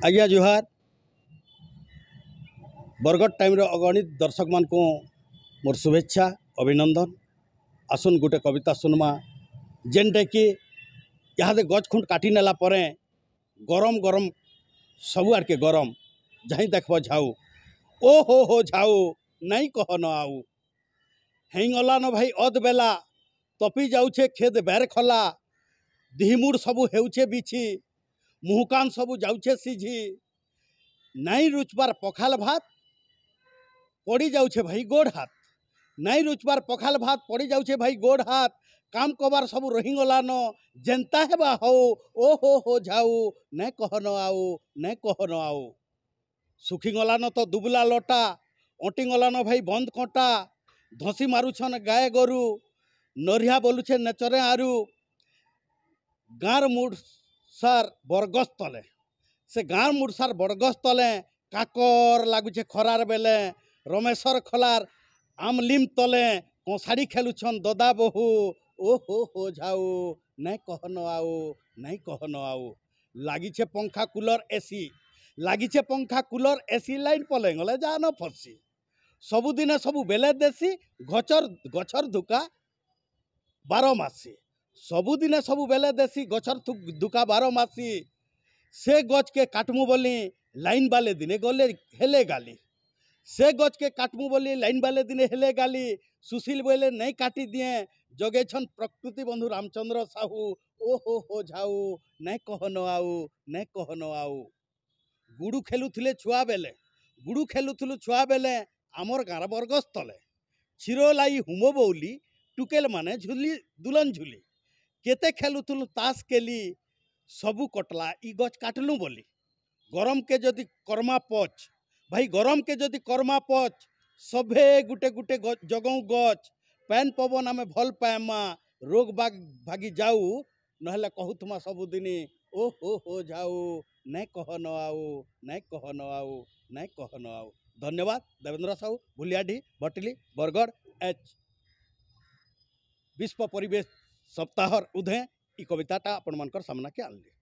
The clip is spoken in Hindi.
आज्ञा जुहार बरगढ़ टाइम अगणित दर्शक मान को मोर शुभेच्छा अभिनंदन। आसुन गोटे कविता सुनमा जेनटा कि यहाँ गच खुंट काटी नेला परे गरम गरम सबु आड़के गरम जहीं देखब झाऊ ओ हो झाऊ नहीं कह न आऊ हेंगला न भाई अध बेला तपी जाऊे खेद बेर खला दिहिमुड़ सबू हेउछे बिछि मुहकान सबू जाऊे सिझी नहीं रुचबार पखाल भात पड़ी जाऊे भाई गोड़ हाथ नहीं रुचबार पखाल भात पड़ी जाऊे भाई गोड़ हाथ काम कबार सब रहीगला न जेनता हेबा हो ओ हो झाऊ नहीं कह न आऊ नहीं कह न आऊ सुखीगला न तो दुबला लटा अंटीगला न भाई बंद कंटा धसी मारुछन गाय गोरु नरिया बोलुछे नेचरे आरु गाँर मुड़सार बरगस तले से गाँर मुड़सार बरगस तले काकर लगुचे खरार बेले रमेशर खलार आमलिम तले कसाड़ी खेलुछन ददा बहु ओ हो झाऊ नहीं कह न आऊ नहीं कह न आऊ लागिछे पंखा कूलर एसी लागिछे पंखा कूलर एसी लाइन पले गले जा न फसी सबुदिने सबु बेले देसी गचर धुका 12 मासी सबुदिने सबु बेले देसी गचर धुका 12 मासी से गच के काटमु बोली लाइन बाले दिने गले हेले गाली से गच के काटमु बोली लाइन बाले दिने हेले गाली सुशील बोले नहीं काटी दिए जगेछन प्रकृति बंधु रामचंद्र साहू ओ हो झाऊ नहीं कह न आऊ नहीं कह न आऊ गुडू खेलुथिले छुआ बेले आमर गाँर बरगस तले छिरोलाई हुमो बौली टुकेल माने झुली दुल्हन झुली केते खेलुथुलु तास केली सबू कटला ई गच काटलु बोली गरम के जदि कर्मा पच भाई गरम के जदि कर्मा पच सभे गुटे गुटे जगऊ गच पैन पवन आमे भल पाएमा रोग बाग भागी जाऊ नहले कहूथमा सबुदिन ओ हो जाऊ नहीं कह न आऊ नहीं कह न आऊ नहीं कह न आऊ। धन्यवाद। देवेंद्र साहू भुलियाडी भटिली बरगढ़ एच विश्व परिवेश सप्ताहर उधे ई कविताटा आपण मानकर सामना के आनली।